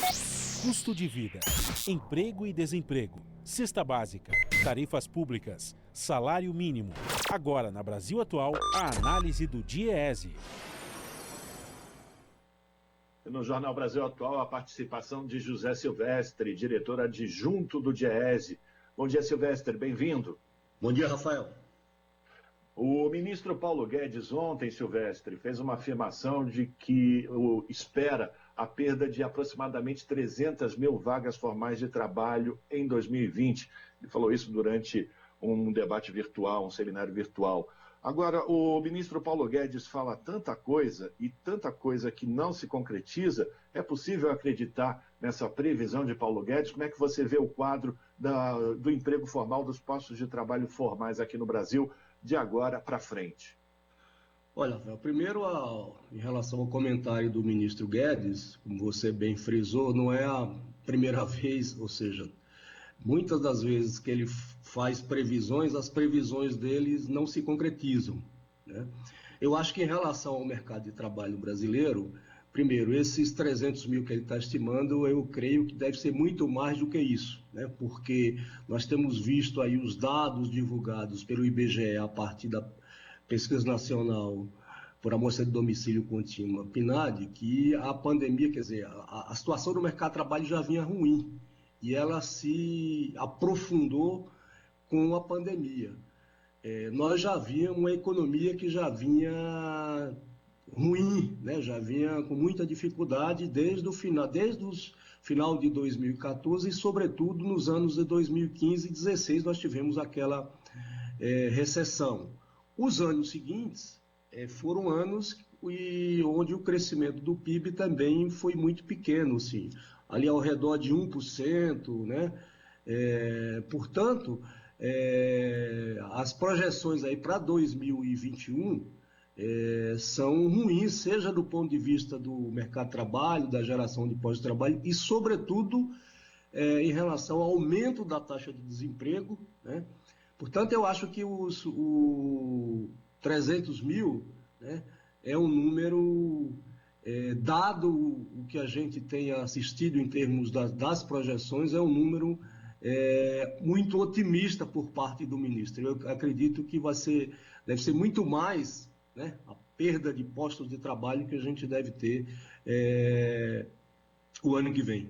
Custo de vida, emprego e desemprego, cesta básica, tarifas públicas, salário mínimo. Agora, na Brasil Atual, a análise do DIEESE. No Jornal Brasil Atual, a participação de José Silvestre, diretor adjunto do DIEESE. Bom dia, Silvestre, bem-vindo. Bom dia, Rafael. O ministro Paulo Guedes ontem, Silvestre, fez uma afirmação de que espera a perda de aproximadamente 300 mil vagas formais de trabalho em 2020. Ele falou isso durante um debate virtual, um seminário virtual. Agora, o ministro Paulo Guedes fala tanta coisa e tanta coisa que não se concretiza. É possível acreditar nessa previsão de Paulo Guedes? Como é que você vê o quadro do emprego formal, dos postos de trabalho formais aqui no Brasil, de agora para frente? Olha, primeiro, em relação ao comentário do ministro Guedes, como você bem frisou, não é a primeira vez, ou seja, muitas das vezes que ele faz previsões, as previsões deles não se concretizam, né? Eu acho que em relação ao mercado de trabalho brasileiro, primeiro, esses 300 mil que ele está estimando, eu creio que deve ser muito mais do que isso, né? Porque nós temos visto aí os dados divulgados pelo IBGE a partir da Pesquisa Nacional por Amostra de Domicílio Contínua, PNAD, que a pandemia, quer dizer, a situação do mercado de trabalho já vinha ruim e ela se aprofundou com a pandemia. Nós já víamos uma economia que já vinha ruim, né? Já vinha com muita dificuldade desde o final de 2014 e, sobretudo, nos anos de 2015 e 2016 nós tivemos aquela recessão. Os anos seguintes foram anos onde o crescimento do PIB também foi muito pequeno, assim, ali ao redor de 1%, né? Portanto, as projeções aí para 2021 são ruins, seja do ponto de vista do mercado de trabalho, da geração de postos de trabalho e, sobretudo, em relação ao aumento da taxa de desemprego, né? Portanto, eu acho que os 300 mil, né, é um número, dado o que a gente tem assistido em termos das projeções, é um número muito otimista por parte do ministro. Eu acredito que deve ser muito mais, né, a perda de postos de trabalho que a gente deve ter o ano que vem.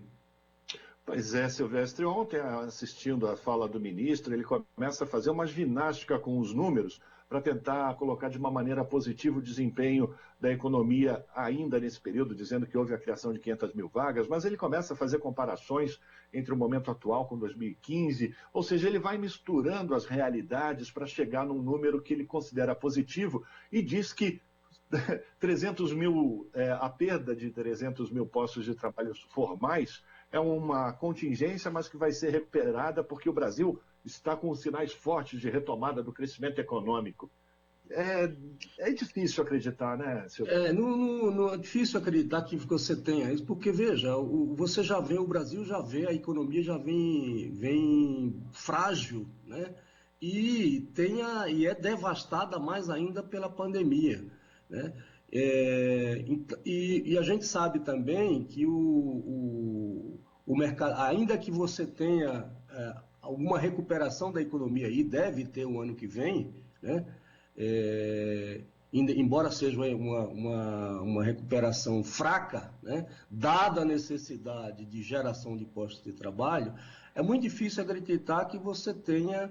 Pois é, Silvestre, ontem, assistindo a fala do ministro, ele começa a fazer uma ginástica com os números para tentar colocar de uma maneira positiva o desempenho da economia ainda nesse período, dizendo que houve a criação de 500 mil vagas, mas ele começa a fazer comparações entre o momento atual com 2015, ou seja, ele vai misturando as realidades para chegar num número que ele considera positivo e diz que 300 mil, a perda de 300 mil postos de trabalho formais é uma contingência, mas que vai ser recuperada porque o Brasil está com sinais fortes de retomada do crescimento econômico. É difícil acreditar, né, Silvio? Não é difícil acreditar que você tenha isso, porque, veja, você já vê, o Brasil já vê, a economia já vem frágil, né? E é devastada mais ainda pela pandemia, né? E a gente sabe também que o mercado, ainda que você tenha alguma recuperação da economia, e deve ter o ano que vem, né? Embora seja uma recuperação fraca, né? Dada a necessidade de geração de postos de trabalho, é muito difícil acreditar que você tenha...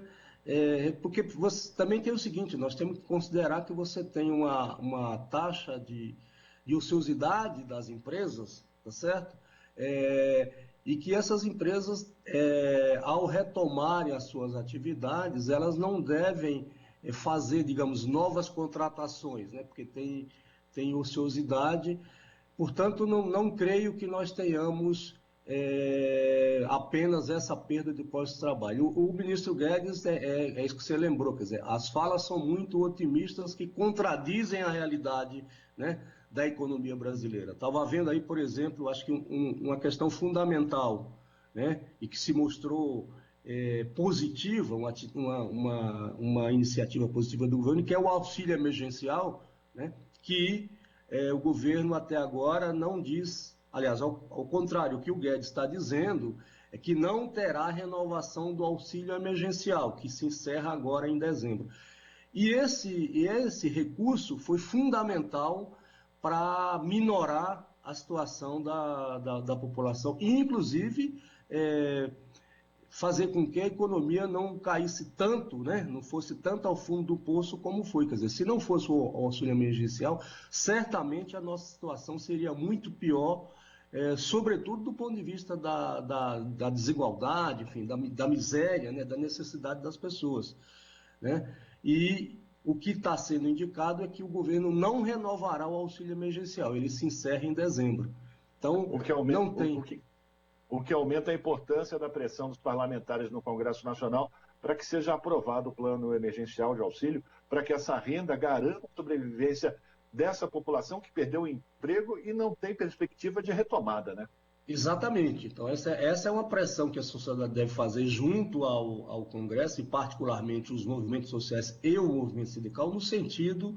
porque você também tem o seguinte, nós temos que considerar que você tem uma taxa de ociosidade das empresas, tá certo? E que essas empresas, ao retomarem as suas atividades, elas não devem fazer, digamos, novas contratações, né? Porque tem ociosidade. Portanto, não creio que nós tenhamos apenas essa perda de postos de trabalho. O ministro Guedes, é isso que você lembrou, quer dizer, as falas são muito otimistas que contradizem a realidade, né, da economia brasileira. Estava vendo aí, por exemplo, acho que uma questão fundamental, né, e que se mostrou positiva, uma iniciativa positiva do governo, que é o auxílio emergencial, né, que o governo até agora não diz aliás, ao contrário, o que o Guedes está dizendo é que não terá renovação do auxílio emergencial, que se encerra agora em dezembro. E esse recurso foi fundamental para minorar a situação da população e, inclusive, fazer com que a economia não caísse tanto, né? Não fosse tanto ao fundo do poço como foi. Quer dizer, se não fosse o auxílio emergencial, certamente a nossa situação seria muito pior, sobretudo do ponto de vista da desigualdade, enfim, da miséria, né? Da necessidade das pessoas, né? E o que está sendo indicado é que o governo não renovará o auxílio emergencial, ele se encerra em dezembro. Então, não tem... O que aumenta a importância da pressão dos parlamentares no Congresso Nacional para que seja aprovado o plano emergencial de auxílio, para que essa renda garanta a sobrevivência dessa população que perdeu o emprego e não tem perspectiva de retomada, né? Exatamente. Então, essa é uma pressão que a sociedade deve fazer junto ao Congresso, e particularmente os movimentos sociais e o movimento sindical, no sentido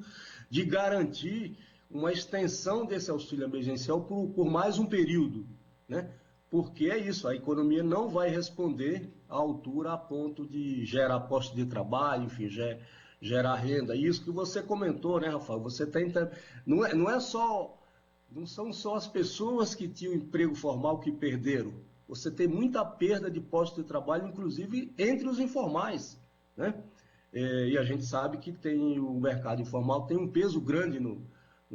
de garantir uma extensão desse auxílio emergencial por mais um período, né? Porque é isso, a economia não vai responder à altura a ponto de gerar postos de trabalho, enfim, gerar renda. Isso que você comentou, né, Rafael? Você tenta... Não são só as pessoas que tinham emprego formal que perderam. Você tem muita perda de postos de trabalho, inclusive entre os informais, né? E a gente sabe que o mercado informal tem um peso grande no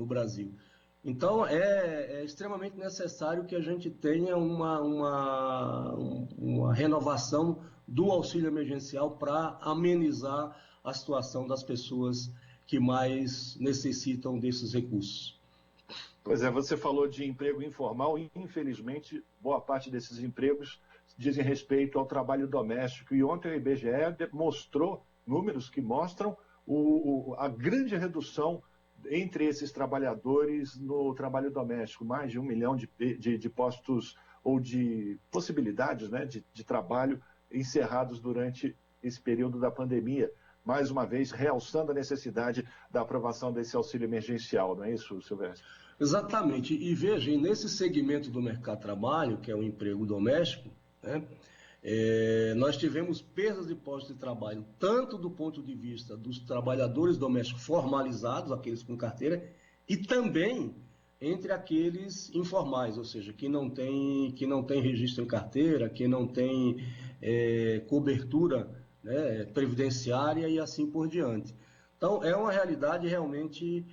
Brasil. Então, é extremamente necessário que a gente tenha uma renovação do auxílio emergencial para amenizar a situação das pessoas que mais necessitam desses recursos. Pois é, você falou de emprego informal e, infelizmente, boa parte desses empregos dizem respeito ao trabalho doméstico. E ontem o IBGE mostrou números que mostram a grande redução entre esses trabalhadores no trabalho doméstico, mais de 1 milhão de postos ou de possibilidades, né, de trabalho encerrados durante esse período da pandemia. Mais uma vez, realçando a necessidade da aprovação desse auxílio emergencial, não é isso, Silvestre? Exatamente. E veja, nesse segmento do mercado de trabalho, que é o emprego doméstico, né, nós tivemos perdas de postos de trabalho, tanto do ponto de vista dos trabalhadores domésticos formalizados, aqueles com carteira, e também entre aqueles informais, ou seja, que não tem registro em carteira, que não tem cobertura, né, previdenciária e assim por diante. Então, é uma realidade realmente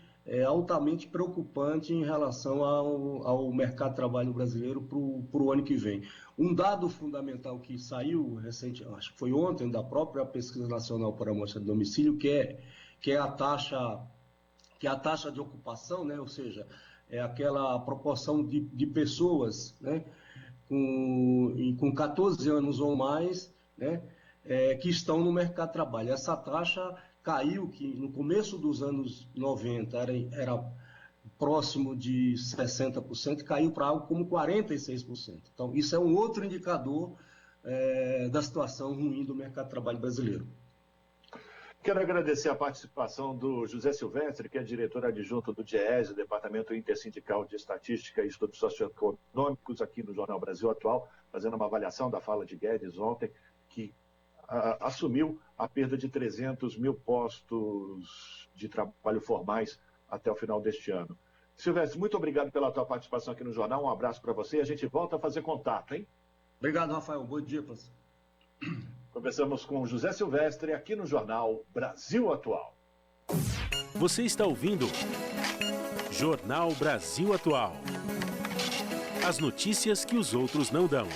altamente preocupante em relação ao mercado de trabalho brasileiro para o ano que vem. Um dado fundamental que saiu recente, acho que foi ontem, da própria Pesquisa Nacional por Amostra de Domicílio, que é a taxa de ocupação, né? Ou seja, é aquela proporção de pessoas, né, com 14 anos ou mais, né, que estão no mercado de trabalho. Essa taxa caiu, que no começo dos anos 90 era próximo de 60%, caiu para algo como 46%. Então, isso é um outro indicador da situação ruim do mercado de trabalho brasileiro. Quero agradecer a participação do José Silvestre, que é diretor adjunto do DIEESE, Departamento Intersindical de Estatística e Estudos Socioeconômicos, aqui no Jornal Brasil Atual, fazendo uma avaliação da fala de Guedes ontem, que assumiu a perda de 300 mil postos de trabalho formais até o final deste ano. Silvestre, muito obrigado pela tua participação aqui no Jornal, um abraço para você e a gente volta a fazer contato, hein? Obrigado, Rafael. Bom dia para você. Conversamos com José Silvestre aqui no Jornal Brasil Atual. Você está ouvindo Jornal Brasil Atual. As notícias que os outros não dão.